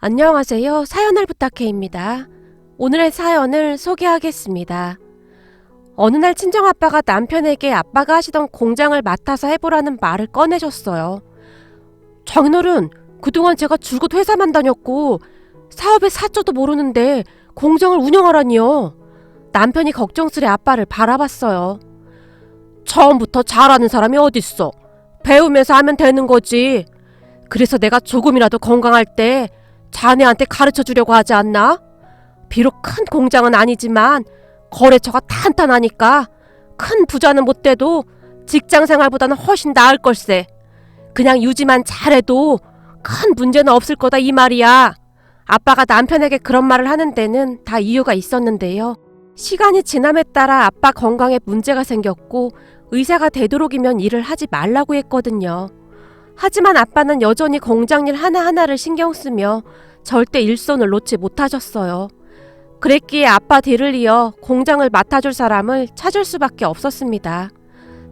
안녕하세요. 사연을 부탁해입니다. 오늘의 사연을 소개하겠습니다. 어느 날 친정아빠가 남편에게 아빠가 하시던 공장을 맡아서 해보라는 말을 꺼내셨어요. 장인어른, 그동안 제가 줄곧 회사만 다녔고 사업의 사조도 모르는데 공장을 운영하라니요. 남편이 걱정스레 아빠를 바라봤어요. 처음부터 잘하는 사람이 어딨어. 배우면서 하면 되는 거지. 그래서 내가 조금이라도 건강할 때 자네한테 가르쳐 주려고 하지 않나? 비록 큰 공장은 아니지만 거래처가 탄탄하니까 큰 부자는 못 돼도 직장 생활보다는 훨씬 나을 걸세. 그냥 유지만 잘해도 큰 문제는 없을 거다 이 말이야. 아빠가 남편에게 그런 말을 하는 데는 다 이유가 있었는데요. 시간이 지남에 따라 아빠 건강에 문제가 생겼고 의사가 되도록이면 일을 하지 말라고 했거든요. 하지만 아빠는 여전히 공장일 하나하나를 신경 쓰며 절대 일손을 놓지 못하셨어요. 그랬기에 아빠 뒤를 이어 공장을 맡아줄 사람을 찾을 수밖에 없었습니다.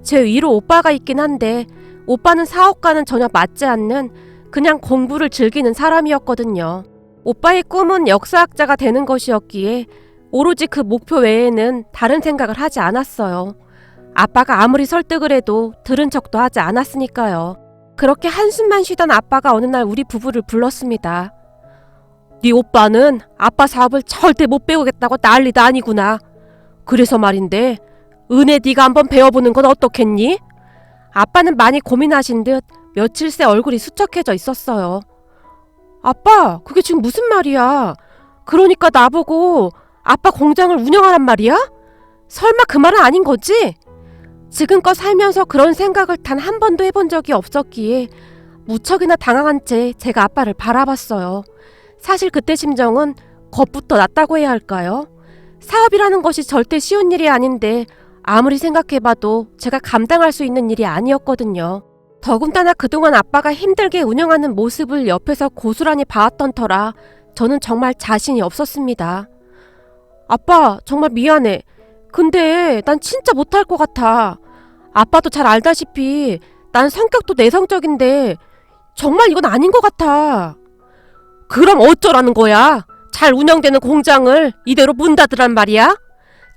제 위로 오빠가 있긴 한데 오빠는 사업과는 전혀 맞지 않는 그냥 공부를 즐기는 사람이었거든요. 오빠의 꿈은 역사학자가 되는 것이었기에 오로지 그 목표 외에는 다른 생각을 하지 않았어요. 아빠가 아무리 설득을 해도 들은 척도 하지 않았으니까요. 그렇게 한숨만 쉬던 아빠가 어느 날 우리 부부를 불렀습니다. 네 오빠는 아빠 사업을 절대 못 배우겠다고 난리도 아니구나. 그래서 말인데 은혜 네가 한번 배워보는 건 어떻겠니? 아빠는 많이 고민하신 듯 며칠 새 얼굴이 수척해져 있었어요. 아빠, 그게 지금 무슨 말이야? 그러니까 나보고 아빠 공장을 운영하란 말이야? 설마 그 말은 아닌 거지? 지금껏 살면서 그런 생각을 단 한 번도 해본 적이 없었기에 무척이나 당황한 채 제가 아빠를 바라봤어요. 사실 그때 심정은 겁부터 났다고 해야 할까요? 사업이라는 것이 절대 쉬운 일이 아닌데 아무리 생각해봐도 제가 감당할 수 있는 일이 아니었거든요. 더군다나 그동안 아빠가 힘들게 운영하는 모습을 옆에서 고스란히 봐왔던 터라 저는 정말 자신이 없었습니다. 아빠, 정말 미안해. 근데 난 진짜 못할 것 같아. 아빠도 잘 알다시피 난 성격도 내성적인데 정말 이건 아닌 것 같아. 그럼 어쩌라는 거야? 잘 운영되는 공장을 이대로 문 닫으란 말이야?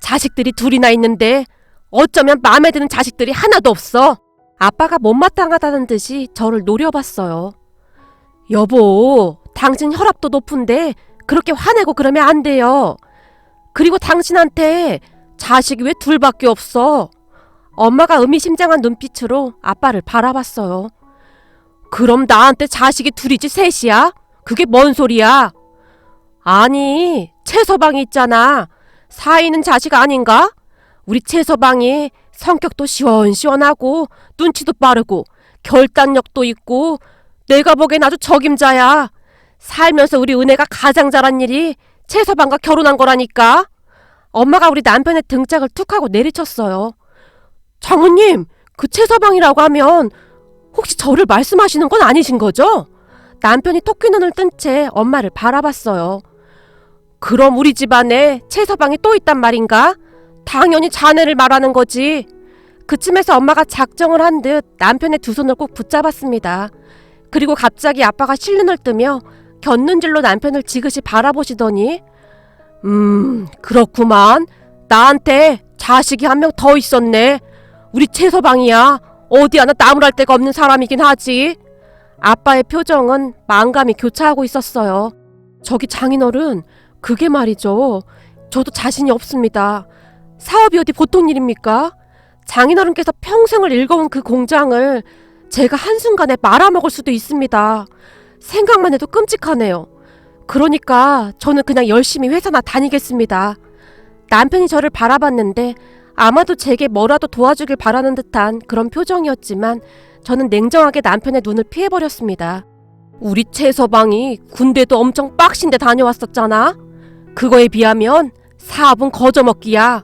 자식들이 둘이나 있는데 어쩌면 마음에 드는 자식들이 하나도 없어. 아빠가 못마땅하다는 듯이 저를 노려봤어요. 여보, 당신 혈압도 높은데 그렇게 화내고 그러면 안 돼요. 그리고 당신한테 자식이 왜 둘밖에 없어? 엄마가 의미심장한 눈빛으로 아빠를 바라봤어요. 그럼 나한테 자식이 둘이지 셋이야? 그게 뭔 소리야? 아니, 채서방이 있잖아. 사이는 자식 아닌가? 우리 채서방이 성격도 시원시원하고 눈치도 빠르고 결단력도 있고 내가 보기엔 아주 적임자야. 살면서 우리 은혜가 가장 잘한 일이 채서방과 결혼한 거라니까. 엄마가 우리 남편의 등짝을 툭 하고 내리쳤어요. 장모님, 그 채서방이라고 하면 혹시 저를 말씀하시는 건 아니신 거죠? 남편이 토끼 눈을 뜬 채 엄마를 바라봤어요. 그럼 우리 집안에 채서방이 또 있단 말인가? 당연히 자네를 말하는 거지. 그쯤에서 엄마가 작정을 한 듯 남편의 두 손을 꼭 붙잡았습니다. 그리고 갑자기 아빠가 실눈을 뜨며 곁눈질로 남편을 지그시 바라보시더니 그렇구만. 나한테 자식이 한 명 더 있었네. 우리 채서방이야. 어디 하나 나무랄 데가 없는 사람이긴 하지. 아빠의 표정은 만감이 교차하고 있었어요. 저기 장인어른, 그게 말이죠. 저도 자신이 없습니다. 사업이 어디 보통 일입니까? 장인어른께서 평생을 일궈온 그 공장을 제가 한순간에 말아먹을 수도 있습니다. 생각만 해도 끔찍하네요. 그러니까 저는 그냥 열심히 회사나 다니겠습니다. 남편이 저를 바라봤는데 아마도 제게 뭐라도 도와주길 바라는 듯한 그런 표정이었지만 저는 냉정하게 남편의 눈을 피해버렸습니다. 우리 채서방이 군대도 엄청 빡신데 다녀왔었잖아. 그거에 비하면 사업은 거저먹기야.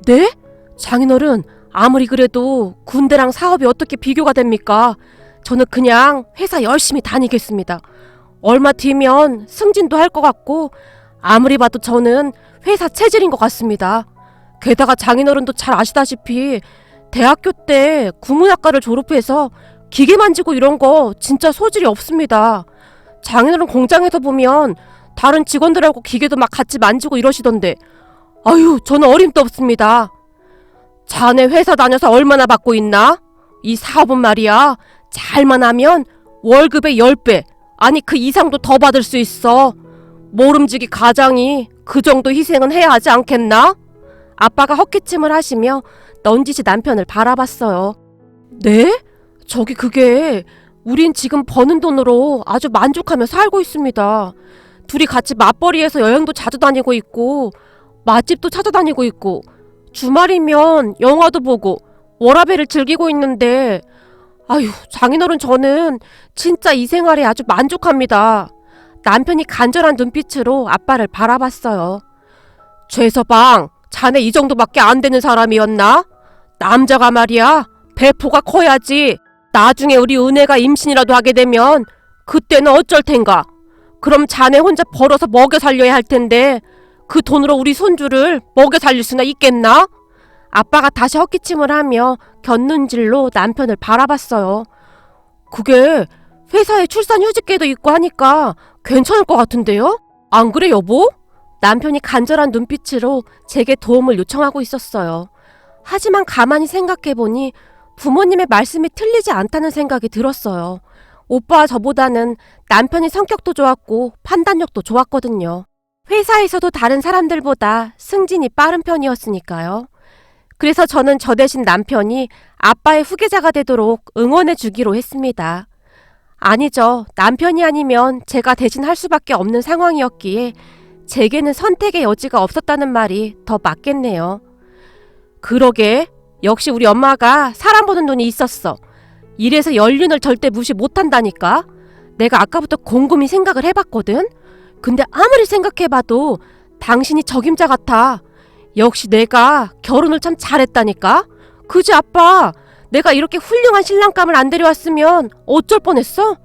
네? 장인어른, 아무리 그래도 군대랑 사업이 어떻게 비교가 됩니까? 저는 그냥 회사 열심히 다니겠습니다. 얼마 뒤면 승진도 할 것 같고 아무리 봐도 저는 회사 체질인 것 같습니다. 게다가 장인어른도 잘 아시다시피 대학교 때 국문학과를 졸업해서 기계 만지고 이런 거 진짜 소질이 없습니다. 장인어른 공장에서 보면 다른 직원들하고 기계도 막 같이 만지고 이러시던데 아유, 저는 어림도 없습니다. 자네 회사 다녀서 얼마나 받고 있나? 이 사업은 말이야, 잘만 하면 월급의 10배, 아니 그 이상도 더 받을 수 있어. 모름지기 가장이 그 정도 희생은 해야 하지 않겠나? 아빠가 헛기침을 하시며 넌지시 남편을 바라봤어요. 네? 저기 그게 우린 지금 버는 돈으로 아주 만족하며 살고 있습니다. 둘이 같이 맞벌이해서 여행도 자주 다니고 있고 맛집도 찾아다니고 있고 주말이면 영화도 보고 워라밸을 즐기고 있는데 아유, 장인어른 저는 진짜 이 생활에 아주 만족합니다. 남편이 간절한 눈빛으로 아빠를 바라봤어요. 최서방, 자네 이 정도밖에 안 되는 사람이었나? 남자가 말이야, 배포가 커야지. 나중에 우리 은혜가 임신이라도 하게 되면 그때는 어쩔 텐가? 그럼 자네 혼자 벌어서 먹여 살려야 할 텐데 그 돈으로 우리 손주를 먹여 살릴 수나 있겠나? 아빠가 다시 헛기침을 하며 곁눈질로 남편을 바라봤어요. 그게 회사에 출산휴직계도 있고 하니까 괜찮을 것 같은데요? 안 그래 여보? 남편이 간절한 눈빛으로 제게 도움을 요청하고 있었어요. 하지만 가만히 생각해보니 부모님의 말씀이 틀리지 않다는 생각이 들었어요. 오빠와 저보다는 남편이 성격도 좋았고 판단력도 좋았거든요. 회사에서도 다른 사람들보다 승진이 빠른 편이었으니까요. 그래서 저는 저 대신 남편이 아빠의 후계자가 되도록 응원해 주기로 했습니다. 아니죠. 남편이 아니면 제가 대신 할 수밖에 없는 상황이었기에 제게는 선택의 여지가 없었다는 말이 더 맞겠네요. 그러게, 역시 우리 엄마가 사람 보는 눈이 있었어. 이래서 연륜을 절대 무시 못한다니까. 내가 아까부터 곰곰이 생각을 해봤거든. 근데 아무리 생각해봐도 당신이 적임자 같아. 역시 내가 결혼을 참 잘했다니까. 그지 아빠? 내가 이렇게 훌륭한 신랑감을 안 데려왔으면 어쩔 뻔했어?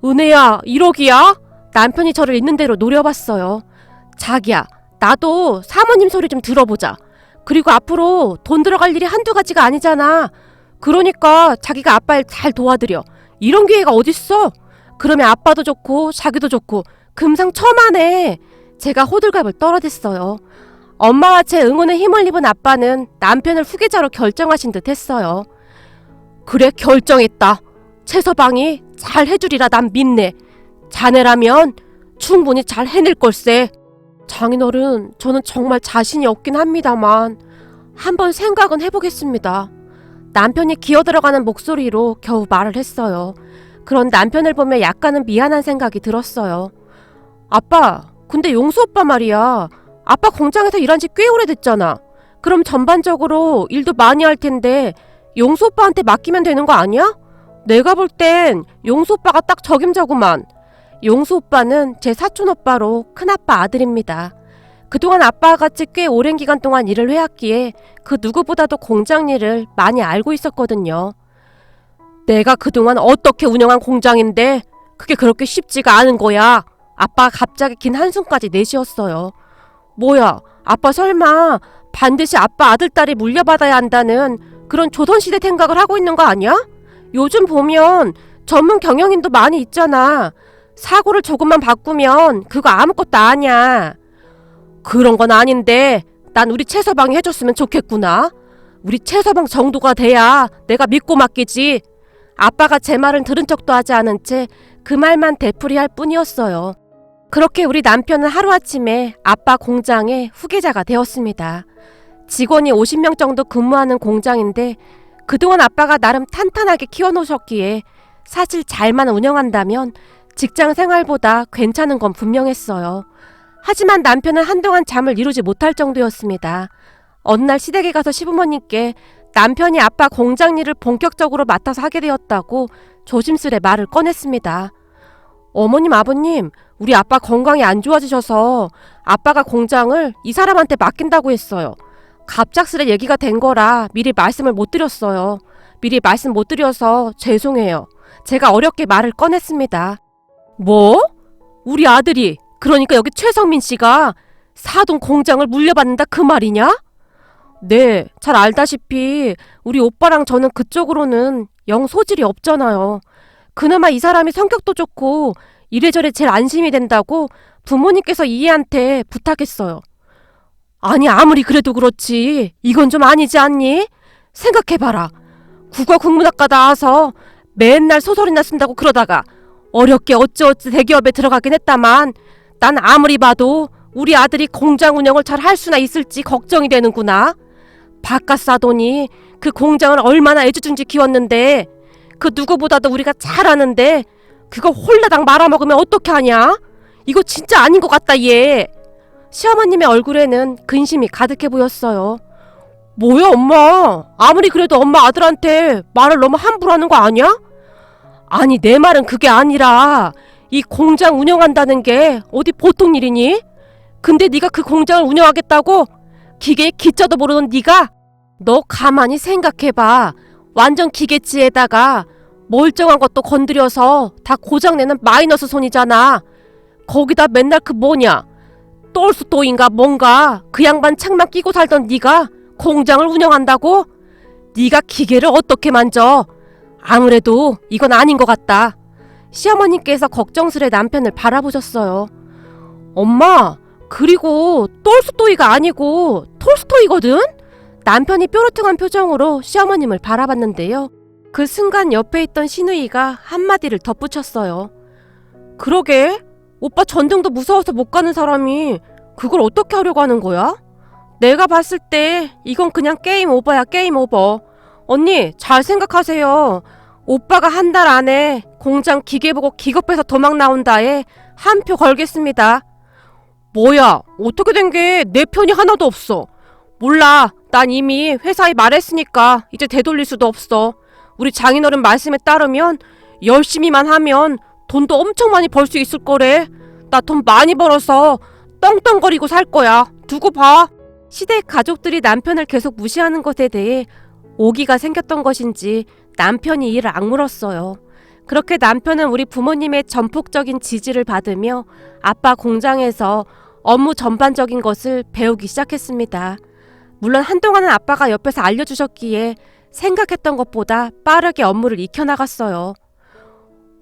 은혜야, 1억이야? 남편이 저를 있는 대로 노려봤어요. 자기야, 나도 사모님 소리 좀 들어보자. 그리고 앞으로 돈 들어갈 일이 한두 가지가 아니잖아. 그러니까 자기가 아빠 일 잘 도와드려. 이런 기회가 어딨어? 그러면 아빠도 좋고 자기도 좋고 금상첨화네. 제가 호들갑을 떨어댔어요. 엄마와 제 응원에 힘을 입은 아빠는 남편을 후계자로 결정하신 듯 했어요. 그래, 결정했다. 최서방이 잘 해주리라 난 믿네. 자네라면 충분히 잘 해낼 걸세. 장인어른, 저는 정말 자신이 없긴 합니다만 한번 생각은 해보겠습니다. 남편이 기어들어가는 목소리로 겨우 말을 했어요. 그런 남편을 보며 약간은 미안한 생각이 들었어요. 아빠, 근데 용수 오빠 말이야. 아빠 공장에서 일한 지 꽤 오래됐잖아. 그럼 전반적으로 일도 많이 할 텐데 용수 오빠한테 맡기면 되는 거 아니야? 내가 볼 땐 용수 오빠가 딱 적임자구만. 용수 오빠는 제 사촌 오빠로 큰아빠 아들입니다. 그동안 아빠와 같이 꽤 오랜 기간 동안 일을 해왔기에 그 누구보다도 공장 일을 많이 알고 있었거든요. 내가 그동안 어떻게 운영한 공장인데 그게 그렇게 쉽지가 않은 거야. 아빠가 갑자기 긴 한숨까지 내쉬었어요. 뭐야, 아빠 설마 반드시 아빠 아들딸이 물려받아야 한다는 그런 조선시대 생각을 하고 있는 거 아니야? 요즘 보면 전문 경영인도 많이 있잖아. 사고를 조금만 바꾸면 그거 아무것도 아니야. 그런 건 아닌데 난 우리 최서방이 해줬으면 좋겠구나. 우리 최서방 정도가 돼야 내가 믿고 맡기지. 아빠가 제 말은 들은 척도 하지 않은 채 그 말만 되풀이할 뿐이었어요. 그렇게 우리 남편은 하루아침에 아빠 공장의 후계자가 되었습니다. 직원이 50명 정도 근무하는 공장인데 그동안 아빠가 나름 탄탄하게 키워놓으셨기에 사실 잘만 운영한다면 직장 생활보다 괜찮은 건 분명했어요. 하지만 남편은 한동안 잠을 이루지 못할 정도였습니다. 어느 날 시댁에 가서 시부모님께 남편이 아빠 공장 일을 본격적으로 맡아서 하게 되었다고 조심스레 말을 꺼냈습니다. 어머님, 아버님, 우리 아빠 건강이 안 좋아지셔서 아빠가 공장을 이 사람한테 맡긴다고 했어요. 갑작스레 얘기가 된 거라 미리 말씀을 못 드렸어요. 미리 말씀 못 드려서 죄송해요. 제가 어렵게 말을 꺼냈습니다. 뭐? 우리 아들이, 그러니까 여기 최성민 씨가 사돈 공장을 물려받는다 그 말이냐? 네, 잘 알다시피 우리 오빠랑 저는 그쪽으로는 영 소질이 없잖아요. 그나마 이 사람이 성격도 좋고 이래저래 제일 안심이 된다고 부모님께서 이해한테 부탁했어요. 아니 아무리 그래도 그렇지 이건 좀 아니지 않니? 생각해봐라. 국어 국문학과 나와서 맨날 소설이나 쓴다고 그러다가 어렵게 어찌어찌 대기업에 들어가긴 했다만 난 아무리 봐도 우리 아들이 공장 운영을 잘 할 수나 있을지 걱정이 되는구나. 바깥 사돈이 그 공장을 얼마나 애지중지 키웠는데 그 누구보다도 우리가 잘 아는데 그걸 홀라당 말아먹으면 어떻게 하냐? 이거 진짜 아닌 것 같다 얘. 시어머님의 얼굴에는 근심이 가득해 보였어요. 뭐야 엄마, 아무리 그래도 엄마 아들한테 말을 너무 함부로 하는 거 아니야? 아니 내 말은 그게 아니라 이 공장 운영한다는 게 어디 보통 일이니? 근데 네가 그 공장을 운영하겠다고? 기계의 기자도 모르는 네가? 너 가만히 생각해봐. 완전 기계치에다가 멀쩡한 것도 건드려서 다 고장내는 마이너스 손이잖아. 거기다 맨날 그 뭐냐 똘스토인가 뭔가 그 양반 책만 끼고 살던 네가 공장을 운영한다고? 네가 기계를 어떻게 만져? 아무래도 이건 아닌 것 같다. 시어머님께서 걱정스레 남편을 바라보셨어요. 엄마, 그리고 똘스토이가 아니고 톨스토이거든? 남편이 뾰루퉁한 표정으로 시어머님을 바라봤는데요. 그 순간 옆에 있던 시누이가 한마디를 덧붙였어요. 그러게, 오빠 전등도 무서워서 못 가는 사람이 그걸 어떻게 하려고 하는 거야? 내가 봤을 때 이건 그냥 게임 오버야, 게임 오버. 언니, 잘 생각하세요. 오빠가 한 달 안에 공장 기계 보고 기겁해서 도망 나온다에 한 표 걸겠습니다. 뭐야, 어떻게 된 게 내 편이 하나도 없어. 몰라, 난 이미 회사에 말했으니까 이제 되돌릴 수도 없어. 우리 장인어른 말씀에 따르면 열심히만 하면 돈도 엄청 많이 벌 수 있을 거래. 나 돈 많이 벌어서 떵떵거리고 살 거야. 두고 봐. 시댁 가족들이 남편을 계속 무시하는 것에 대해 오기가 생겼던 것인지 남편이 이를 악물었어요. 그렇게 남편은 우리 부모님의 전폭적인 지지를 받으며 아빠 공장에서 업무 전반적인 것을 배우기 시작했습니다. 물론 한동안은 아빠가 옆에서 알려주셨기에 생각했던 것보다 빠르게 업무를 익혀나갔어요.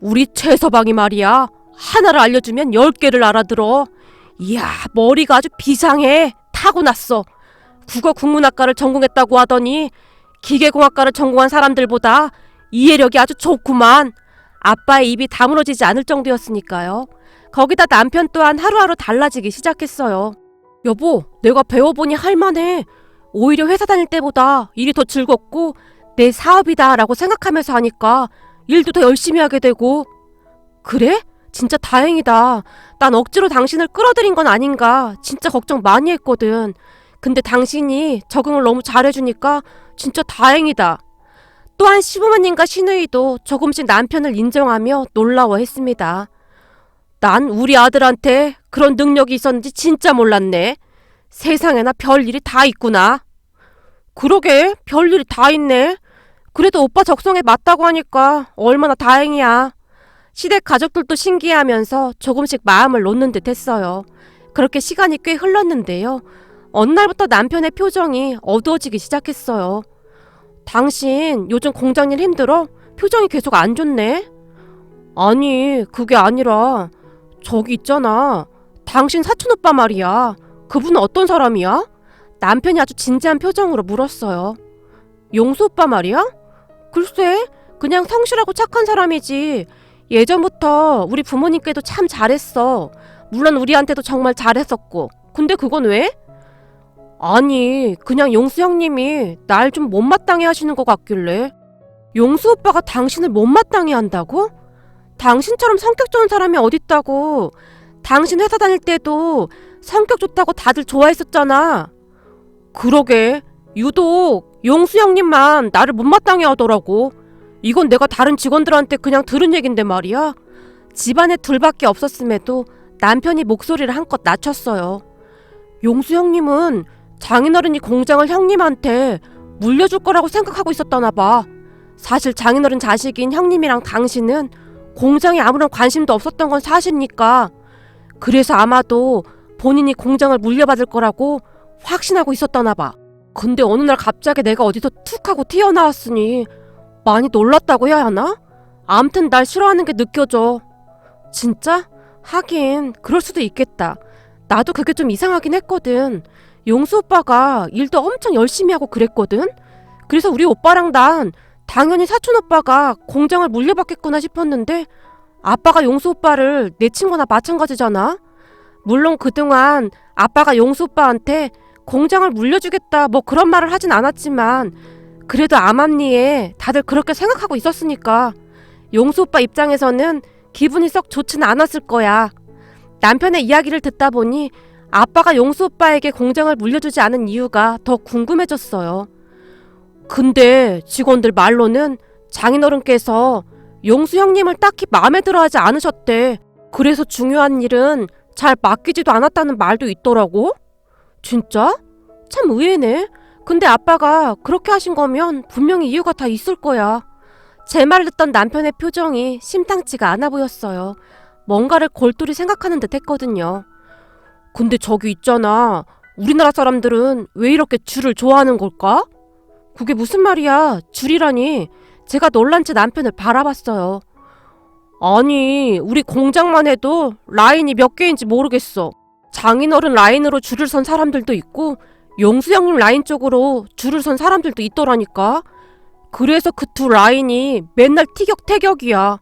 우리 최서방이 말이야, 하나를 알려주면 10개를 알아들어. 이야, 머리가 아주 비상해. 타고났어. 국어 국문학과를 전공했다고 하더니 기계공학과를 전공한 사람들보다 이해력이 아주 좋구만. 아빠의 입이 다물어지지 않을 정도였으니까요. 거기다 남편 또한 하루하루 달라지기 시작했어요. 여보, 내가 배워보니 할만해. 오히려 회사 다닐 때보다 일이 더 즐겁고 내 사업이다 라고 생각하면서 하니까 일도 더 열심히 하게 되고. 그래? 진짜 다행이다. 난 억지로 당신을 끌어들인 건 아닌가 진짜 걱정 많이 했거든. 근데 당신이 적응을 너무 잘해주니까 진짜 다행이다. 또한 시부모님과 시누이도 조금씩 남편을 인정하며 놀라워했습니다. 난 우리 아들한테 그런 능력이 있었는지 진짜 몰랐네. 세상에나 별일이 다 있구나. 그러게, 별일이 다 있네. 그래도 오빠 적성에 맞다고 하니까 얼마나 다행이야. 시댁 가족들도 신기해하면서 조금씩 마음을 놓는 듯 했어요. 그렇게 시간이 꽤 흘렀는데요. 어느 날부터 남편의 표정이 어두워지기 시작했어요. 당신 요즘 공장일 힘들어? 표정이 계속 안 좋네? 아니, 그게 아니라 저기 있잖아. 당신 사촌오빠 말이야. 그분은 어떤 사람이야? 남편이 아주 진지한 표정으로 물었어요. 용수 오빠 말이야? 글쎄, 그냥 성실하고 착한 사람이지. 예전부터 우리 부모님께도 참 잘했어. 물론 우리한테도 정말 잘했었고. 근데 그건 왜? 아니, 그냥 용수 형님이 날 좀 못마땅해 하시는 것 같길래. 용수 오빠가 당신을 못마땅해 한다고? 당신처럼 성격 좋은 사람이 어딨다고. 당신 회사 다닐 때도 성격 좋다고 다들 좋아했었잖아. 그러게, 유독 용수 형님만 나를 못마땅해 하더라고. 이건 내가 다른 직원들한테 그냥 들은 얘긴데 말이야. 집안에 둘밖에 없었음에도 남편이 목소리를 한껏 낮췄어요. 용수 형님은 장인어른이 공장을 형님한테 물려줄 거라고 생각하고 있었다나 봐. 사실 장인어른 자식인 형님이랑 당신은 공장에 아무런 관심도 없었던 건 사실이니까. 그래서 아마도 본인이 공장을 물려받을 거라고 확신하고 있었다나 봐. 근데 어느 날 갑자기 내가 어디서 툭 하고 튀어나왔으니 많이 놀랐다고 해야 하나? 암튼 날 싫어하는 게 느껴져. 진짜? 하긴 그럴 수도 있겠다. 나도 그게 좀 이상하긴 했거든. 용수 오빠가 일도 엄청 열심히 하고 그랬거든. 그래서 우리 오빠랑 난 당연히 사촌 오빠가 공장을 물려받겠구나 싶었는데 아빠가 용수 오빠를 내친 거나 마찬가지잖아. 물론 그동안 아빠가 용수 오빠한테 공장을 물려주겠다 뭐 그런 말을 하진 않았지만 그래도 암암리에 다들 그렇게 생각하고 있었으니까 용수 오빠 입장에서는 기분이 썩 좋진 않았을 거야. 남편의 이야기를 듣다 보니 아빠가 용수 오빠에게 공장을 물려주지 않은 이유가 더 궁금해졌어요. 근데 직원들 말로는 장인어른께서 용수 형님을 딱히 마음에 들어하지 않으셨대. 그래서 중요한 일은 잘 맡기지도 않았다는 말도 있더라고. 진짜? 참 의외네. 근데 아빠가 그렇게 하신 거면 분명히 이유가 다 있을 거야. 제 말을 듣던 남편의 표정이 심상치가 않아 보였어요. 뭔가를 골똘히 생각하는 듯 했거든요. 근데 저기 있잖아. 우리나라 사람들은 왜 이렇게 귤을 좋아하는 걸까? 그게 무슨 말이야? 귤이라니. 제가 놀란 채 남편을 바라봤어요. 아니, 우리 공장만 해도 라인이 몇 개인지 모르겠어. 장인어른 라인으로 줄을 선 사람들도 있고 용수 형님 라인 쪽으로 줄을 선 사람들도 있더라니까. 그래서 그 두 라인이 맨날 티격태격이야.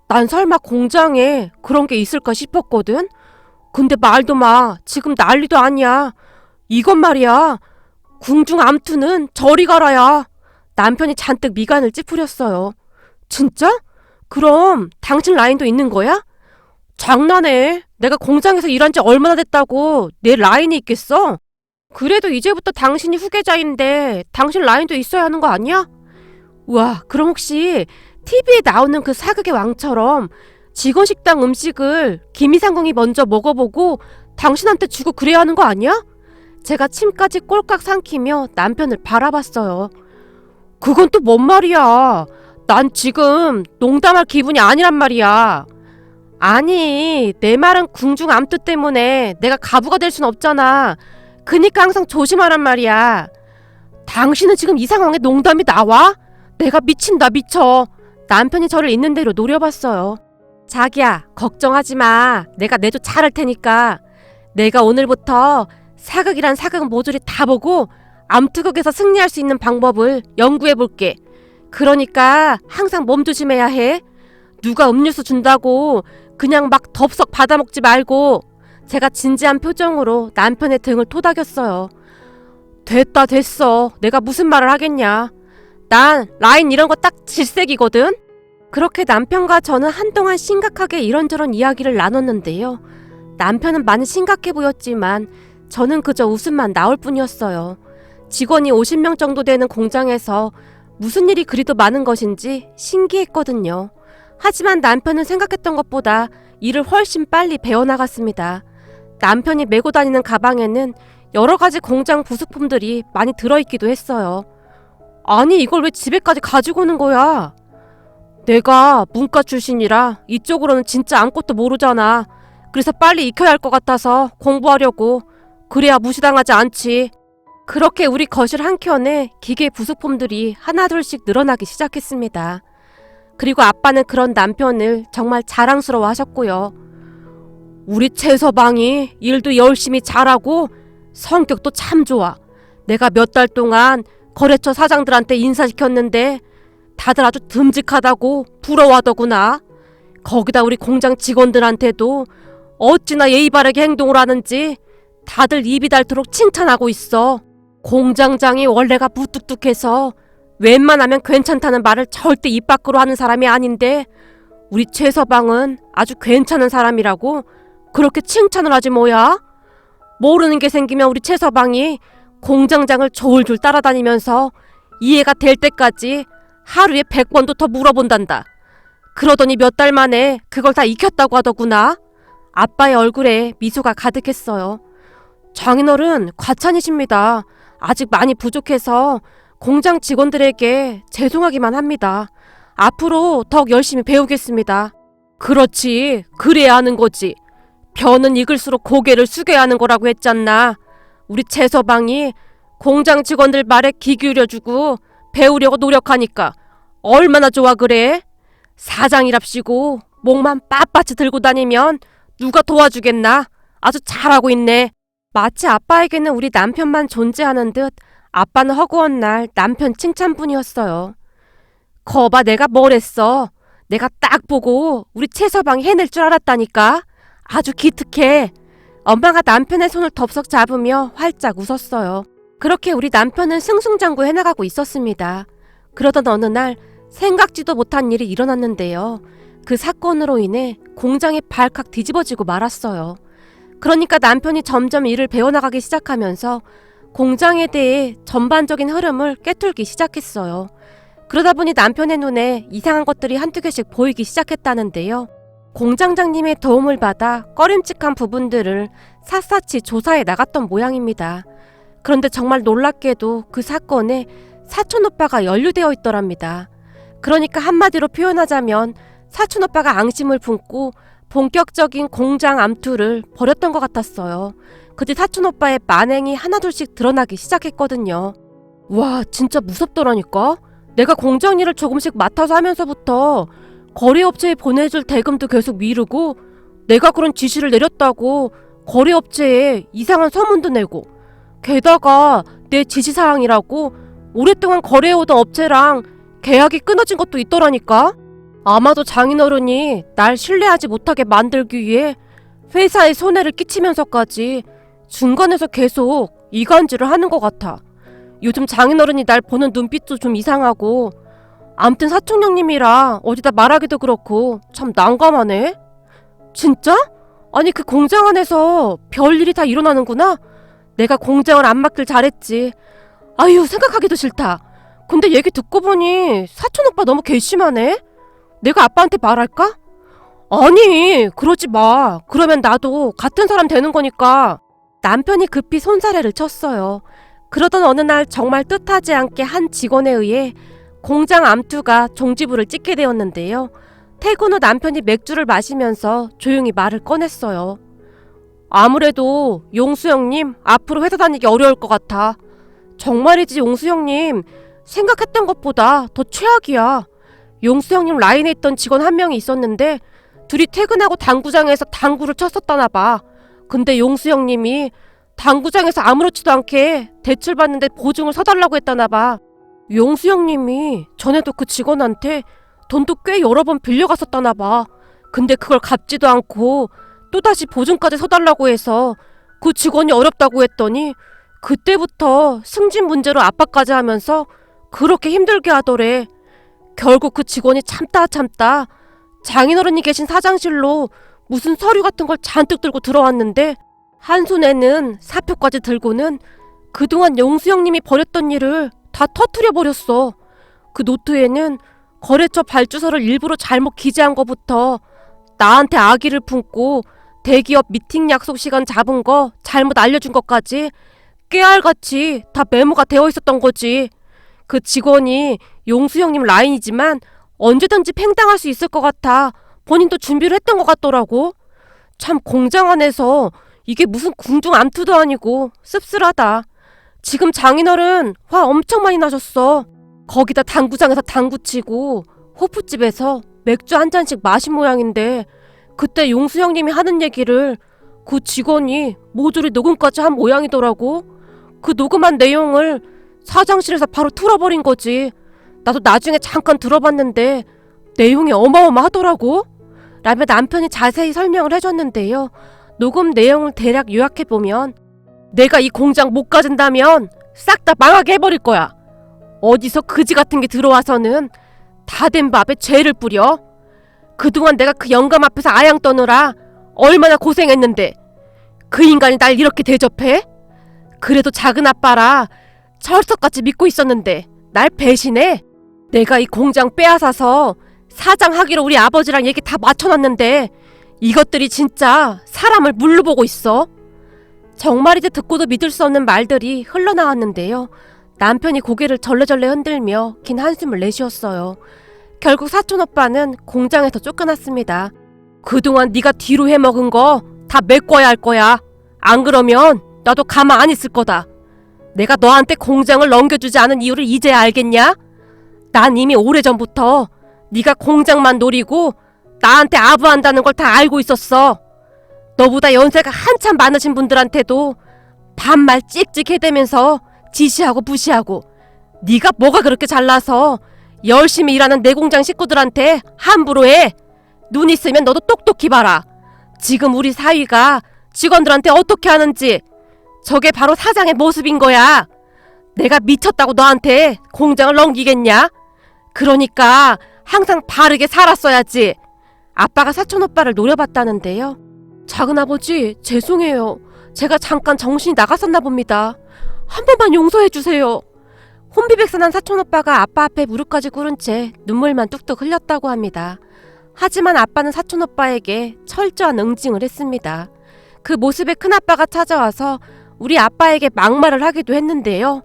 난 설마 공장에 그런 게 있을까 싶었거든. 근데 말도 마. 지금 난리도 아니야. 이건 말이야. 궁중 암투는 저리 가라야. 남편이 잔뜩 미간을 찌푸렸어요. 진짜? 그럼 당신 라인도 있는 거야? 장난해. 내가 공장에서 일한 지 얼마나 됐다고 내 라인이 있겠어? 그래도 이제부터 당신이 후계자인데 당신 라인도 있어야 하는 거 아니야? 우와, 그럼 혹시 TV에 나오는 그 사극의 왕처럼 직원 식당 음식을 김이상궁이 먼저 먹어보고 당신한테 주고 그래야 하는 거 아니야? 제가 침까지 꼴깍 삼키며 남편을 바라봤어요. 그건 또 뭔 말이야. 난 지금 농담할 기분이 아니란 말이야. 아니, 내 말은 궁중 암투 때문에 내가 가부가 될 순 없잖아. 그니까 항상 조심하란 말이야. 당신은 지금 이 상황에 농담이 나와? 내가 미친다 미쳐. 남편이 저를 있는 대로 노려봤어요. 자기야, 걱정하지 마. 내가 내조 잘할 테니까. 내가 오늘부터 사극이란 사극 모조리 다 보고 암투극에서 승리할 수 있는 방법을 연구해볼게. 그러니까 항상 몸 조심해야 해. 누가 음료수 준다고 그냥 막 덥석 받아먹지 말고. 제가 진지한 표정으로 남편의 등을 토닥였어요. 됐다 됐어. 내가 무슨 말을 하겠냐. 난 라인 이런 거 딱 질색이거든. 그렇게 남편과 저는 한동안 심각하게 이런저런 이야기를 나눴는데요. 남편은 많이 심각해 보였지만 저는 그저 웃음만 나올 뿐이었어요. 직원이 50명 정도 되는 공장에서 무슨 일이 그리도 많은 것인지 신기했거든요. 하지만 남편은 생각했던 것보다 일을 훨씬 빨리 배워나갔습니다. 남편이 메고 다니는 가방에는 여러 가지 공장 부속품들이 많이 들어있기도 했어요. 아니, 이걸 왜 집에까지 가지고 오는 거야? 내가 문과 출신이라 이쪽으로는 진짜 아무것도 모르잖아. 그래서 빨리 익혀야 할 것 같아서 공부하려고. 그래야 무시당하지 않지. 그렇게 우리 거실 한켠에 기계 부속품들이 하나둘씩 늘어나기 시작했습니다. 그리고 아빠는 그런 남편을 정말 자랑스러워 하셨고요. 우리 최서방이 일도 열심히 잘하고 성격도 참 좋아. 내가 몇 달 동안 거래처 사장들한테 인사시켰는데 다들 아주 듬직하다고 부러워하더구나. 거기다 우리 공장 직원들한테도 어찌나 예의 바르게 행동을 하는지 다들 입이 닳도록 칭찬하고 있어. 공장장이 원래가 무뚝뚝해서 웬만하면 괜찮다는 말을 절대 입 밖으로 하는 사람이 아닌데 우리 최서방은 아주 괜찮은 사람이라고 그렇게 칭찬을 하지 뭐야? 모르는 게 생기면 우리 최서방이 공장장을 졸졸 따라다니면서 이해가 될 때까지 하루에 100번도 더 물어본단다. 그러더니 몇 달 만에 그걸 다 익혔다고 하더구나. 아빠의 얼굴에 미소가 가득했어요. 장인어른 과찬이십니다. 아직 많이 부족해서 공장 직원들에게 죄송하기만 합니다. 앞으로 더욱 열심히 배우겠습니다. 그렇지, 그래야 하는 거지. 벼는 익을수록 고개를 숙여야 하는 거라고 했잖나. 우리 최서방이 공장 직원들 말에 귀 기울여주고 배우려고 노력하니까 얼마나 좋아 그래? 사장이랍시고 목만 빳빳이 들고 다니면 누가 도와주겠나? 아주 잘하고 있네. 마치 아빠에게는 우리 남편만 존재하는 듯 아빠는 허구한 날 남편 칭찬뿐이었어요. 거봐 내가 뭘 했어. 내가 딱 보고 우리 최서방이 해낼 줄 알았다니까. 아주 기특해. 엄마가 남편의 손을 덥석 잡으며 활짝 웃었어요. 그렇게 우리 남편은 승승장구 해나가고 있었습니다. 그러던 어느 날 생각지도 못한 일이 일어났는데요. 그 사건으로 인해 공장이 발칵 뒤집어지고 말았어요. 그러니까 남편이 점점 일을 배워나가기 시작하면서 공장에 대해 전반적인 흐름을 꿰뚫기 시작했어요. 그러다 보니 남편의 눈에 이상한 것들이 한두 개씩 보이기 시작했다는데요. 공장장님의 도움을 받아 꺼림칙한 부분들을 샅샅이 조사해 나갔던 모양입니다. 그런데 정말 놀랍게도 그 사건에 사촌오빠가 연루되어 있더랍니다. 그러니까 한마디로 표현하자면 사촌오빠가 앙심을 품고 본격적인 공장 암투를 벌였던 것 같았어요. 그때 사촌오빠의 만행이 하나둘씩 드러나기 시작했거든요. 와, 진짜 무섭더라니까? 내가 공장 일을 조금씩 맡아서 하면서부터 거래업체에 보내줄 대금도 계속 미루고 내가 그런 지시를 내렸다고 거래업체에 이상한 소문도 내고 게다가 내 지시사항이라고 오랫동안 거래해오던 업체랑 계약이 끊어진 것도 있더라니까? 아마도 장인어른이 날 신뢰하지 못하게 만들기 위해 회사에 손해를 끼치면서까지 중간에서 계속 이간질을 하는 것 같아. 요즘 장인어른이 날 보는 눈빛도 좀 이상하고 암튼 사촌형님이라 어디다 말하기도 그렇고 참 난감하네. 진짜? 아니 그 공장 안에서 별일이 다 일어나는구나? 내가 공장을 안 맡길 잘했지. 아유 생각하기도 싫다. 근데 얘기 듣고 보니 사촌오빠 너무 괘씸하네? 내가 아빠한테 말할까? 아니 그러지 마. 그러면 나도 같은 사람 되는 거니까. 남편이 급히 손사래를 쳤어요. 그러던 어느 날 정말 뜻하지 않게 한 직원에 의해 공장 암투가 종지부를 찍게 되었는데요. 퇴근 후 남편이 맥주를 마시면서 조용히 말을 꺼냈어요. 아무래도 용수 형님 앞으로 회사 다니기 어려울 것 같아. 정말이지 용수 형님 생각했던 것보다 더 최악이야. 용수 형님 라인에 있던 직원 한 명이 있었는데 둘이 퇴근하고 당구장에서 당구를 쳤었다나 봐. 근데 용수 형님이 당구장에서 아무렇지도 않게 대출받는데 보증을 서달라고 했다나 봐. 용수 형님이 전에도 그 직원한테 돈도 꽤 여러 번 빌려갔었다나 봐. 근데 그걸 갚지도 않고 또다시 보증까지 서달라고 해서 그 직원이 어렵다고 했더니 그때부터 승진 문제로 압박까지 하면서 그렇게 힘들게 하더래. 결국 그 직원이 참다 장인어른이 계신 사장실로 무슨 서류 같은 걸 잔뜩 들고 들어왔는데 한 손에는 사표까지 들고는 그동안 용수 형님이 벌였던 일을 다 터트려버렸어. 그 노트에는 거래처 발주서를 일부러 잘못 기재한 거부터 나한테 악의를 품고 대기업 미팅 약속 시간 잡은 거 잘못 알려준 것까지 깨알같이 다 메모가 되어 있었던 거지. 그 직원이 용수 형님 라인이지만 언제든지 팽당할 수 있을 것 같아 본인도 준비를 했던 것 같더라고. 참 공장 안에서 이게 무슨 궁중 암투도 아니고 씁쓸하다. 지금 장인어른 화 엄청 많이 나셨어. 거기다 당구장에서 당구치고 호프집에서 맥주 한 잔씩 마신 모양인데 그때 용수 형님이 하는 얘기를 그 직원이 모조리 녹음까지 한 모양이더라고. 그 녹음한 내용을 사장실에서 바로 틀어버린 거지. 나도 나중에 잠깐 들어봤는데 내용이 어마어마하더라고. 라며 남편이 자세히 설명을 해줬는데요. 녹음 내용을 대략 요약해보면 내가 이 공장 못 가진다면 싹 다 망하게 해버릴 거야. 어디서 그지 같은 게 들어와서는 다 된 밥에 죄를 뿌려. 그동안 내가 그 영감 앞에서 아양 떠느라 얼마나 고생했는데 그 인간이 날 이렇게 대접해? 그래도 작은 아빠라 철석같이 믿고 있었는데 날 배신해? 내가 이 공장 빼앗아서 사장 하기로 우리 아버지랑 얘기 다 맞춰놨는데 이것들이 진짜 사람을 물로 보고 있어. 정말이지 듣고도 믿을 수 없는 말들이 흘러나왔는데요. 남편이 고개를 절레절레 흔들며 긴 한숨을 내쉬었어요. 결국 사촌오빠는 공장에서 쫓겨났습니다. 그동안 네가 뒤로 해먹은 거 다 메꿔야 할 거야. 안 그러면 나도 가만 안 있을 거다. 내가 너한테 공장을 넘겨주지 않은 이유를 이제야 알겠냐? 난 이미 오래전부터 네가 공장만 노리고 나한테 아부한다는 걸 다 알고 있었어. 너보다 연세가 한참 많으신 분들한테도 반말 찍찍 해대면서 지시하고 무시하고, 네가 뭐가 그렇게 잘나서 열심히 일하는 내 공장 식구들한테 함부로 해. 눈 있으면 너도 똑똑히 봐라. 지금 우리 사위가 직원들한테 어떻게 하는지, 저게 바로 사장의 모습인 거야. 내가 미쳤다고 너한테 공장을 넘기겠냐? 그러니까 항상 바르게 살았어야지. 아빠가 사촌오빠를 노려봤다는데요. 작은아버지, 죄송해요. 제가 잠깐 정신이 나갔었나 봅니다. 한 번만 용서해주세요. 혼비백산한 사촌오빠가 아빠 앞에 무릎까지 꿇은 채 눈물만 뚝뚝 흘렸다고 합니다. 하지만 아빠는 사촌오빠에게 철저한 응징을 했습니다. 그 모습에 큰아빠가 찾아와서 우리 아빠에게 막말을 하기도 했는데요.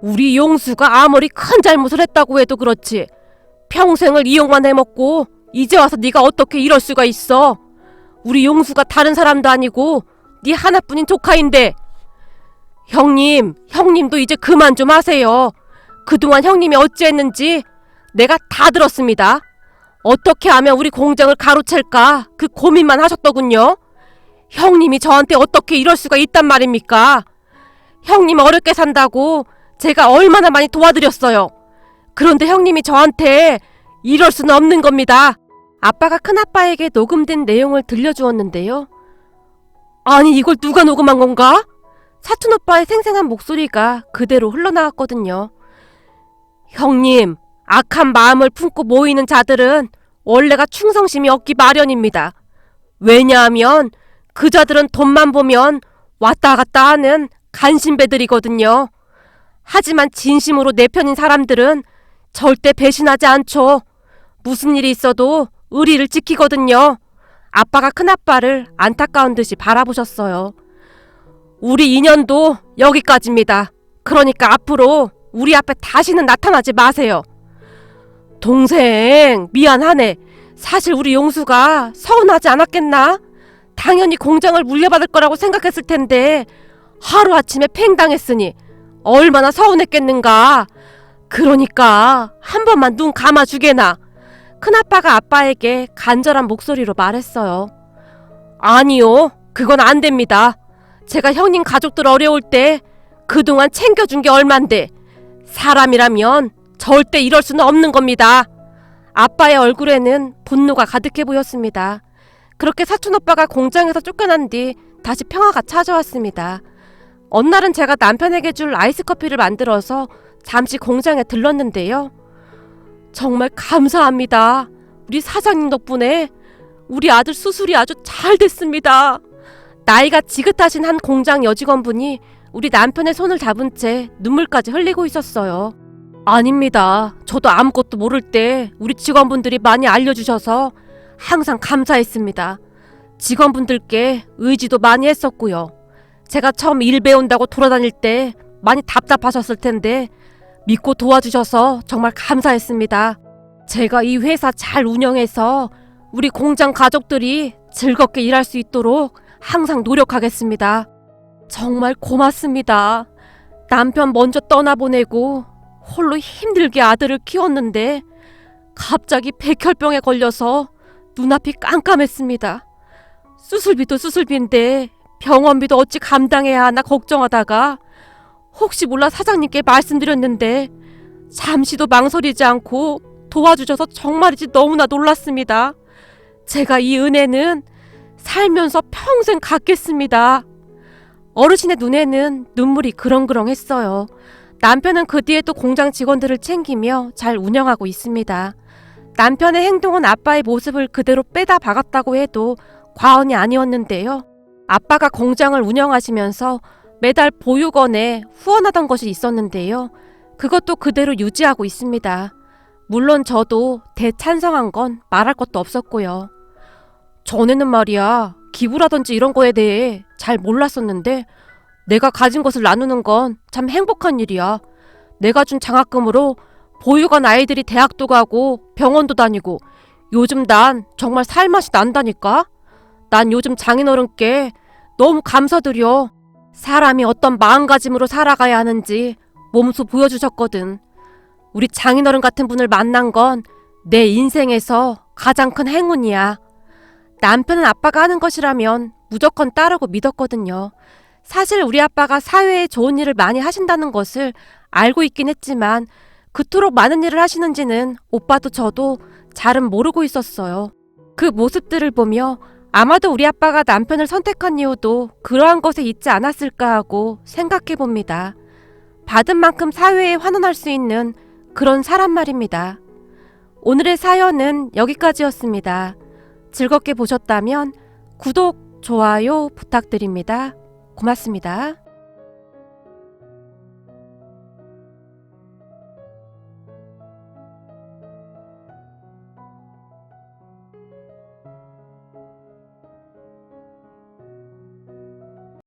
우리 용수가 아무리 큰 잘못을 했다고 해도 그렇지, 평생을 이용만 해먹고 이제 와서 네가 어떻게 이럴 수가 있어. 우리 용수가 다른 사람도 아니고 네 하나뿐인 조카인데. 형님도 이제 그만 좀 하세요. 그동안 형님이 어찌했는지 내가 다 들었습니다. 어떻게 하면 우리 공장을 가로챌까 그 고민만 하셨더군요. 형님이 저한테 어떻게 이럴 수가 있단 말입니까? 형님 어렵게 산다고 제가 얼마나 많이 도와드렸어요. 그런데 형님이 저한테 이럴 수는 없는 겁니다. 아빠가 큰아빠에게 녹음된 내용을 들려주었는데요. 아니, 이걸 누가 녹음한 건가? 사촌오빠의 생생한 목소리가 그대로 흘러나왔거든요. 형님, 악한 마음을 품고 모이는 자들은 원래가 충성심이 없기 마련입니다. 왜냐하면 그 자들은 돈만 보면 왔다 갔다 하는 간신배들이거든요. 하지만 진심으로 내 편인 사람들은 절대 배신하지 않죠. 무슨 일이 있어도 의리를 지키거든요. 아빠가 큰아빠를 안타까운 듯이 바라보셨어요. 우리 인연도 여기까지입니다. 그러니까 앞으로 우리 앞에 다시는 나타나지 마세요. 동생, 미안하네. 사실 우리 용수가 서운하지 않았겠나? 당연히 공장을 물려받을 거라고 생각했을 텐데 하루아침에 팽당했으니 얼마나 서운했겠는가. 그러니까 한 번만 눈 감아주게나. 큰아빠가 아빠에게 간절한 목소리로 말했어요. 아니요, 그건 안 됩니다. 제가 형님 가족들 어려울 때 그동안 챙겨준 게 얼만데 사람이라면 절대 이럴 수는 없는 겁니다. 아빠의 얼굴에는 분노가 가득해 보였습니다. 그렇게 사촌오빠가 공장에서 쫓겨난 뒤 다시 평화가 찾아왔습니다. 어느 날은 제가 남편에게 줄 아이스커피를 만들어서 잠시 공장에 들렀는데요. 정말 감사합니다. 우리 사장님 덕분에 우리 아들 수술이 아주 잘 됐습니다. 나이가 지긋하신 한 공장 여직원분이 우리 남편의 손을 잡은 채 눈물까지 흘리고 있었어요. 아닙니다. 저도 아무것도 모를 때 우리 직원분들이 많이 알려주셔서 항상 감사했습니다. 직원분들께 의지도 많이 했었고요. 제가 처음 일 배운다고 돌아다닐 때 많이 답답하셨을 텐데 믿고 도와주셔서 정말 감사했습니다. 제가 이 회사 잘 운영해서 우리 공장 가족들이 즐겁게 일할 수 있도록 항상 노력하겠습니다. 정말 고맙습니다. 남편 먼저 떠나보내고 홀로 힘들게 아들을 키웠는데 갑자기 백혈병에 걸려서 눈앞이 깜깜했습니다. 수술비도 수술비인데 병원비도 어찌 감당해야 하나 걱정하다가 혹시 몰라 사장님께 말씀드렸는데 잠시도 망설이지 않고 도와주셔서 정말이지 너무나 놀랐습니다. 제가 이 은혜는 살면서 평생 갚겠습니다. 어르신의 눈에는 눈물이 그렁그렁했어요. 남편은 그 뒤에도 공장 직원들을 챙기며 잘 운영하고 있습니다. 남편의 행동은 아빠의 모습을 그대로 빼다 박았다고 해도 과언이 아니었는데요. 아빠가 공장을 운영하시면서 매달 보육원에 후원하던 것이 있었는데요. 그것도 그대로 유지하고 있습니다. 물론 저도 대찬성한 건 말할 것도 없었고요. 전에는 말이야, 기부라든지 이런 거에 대해 잘 몰랐었는데 내가 가진 것을 나누는 건 참 행복한 일이야. 내가 준 장학금으로 보육원 아이들이 대학도 가고 병원도 다니고 요즘 난 정말 살맛이 난다니까? 난 요즘 장인어른께 너무 감사드려. 사람이 어떤 마음가짐으로 살아가야 하는지 몸소 보여주셨거든. 우리 장인어른 같은 분을 만난 건 내 인생에서 가장 큰 행운이야. 남편은 아빠가 하는 것이라면 무조건 따르고 믿었거든요. 사실 우리 아빠가 사회에 좋은 일을 많이 하신다는 것을 알고 있긴 했지만 그토록 많은 일을 하시는지는 오빠도 저도 잘은 모르고 있었어요. 그 모습들을 보며 아마도 우리 아빠가 남편을 선택한 이유도 그러한 것에 있지 않았을까 하고 생각해 봅니다. 받은 만큼 사회에 환원할 수 있는 그런 사람 말입니다. 오늘의 사연은 여기까지였습니다. 즐겁게 보셨다면 구독, 좋아요 부탁드립니다. 고맙습니다.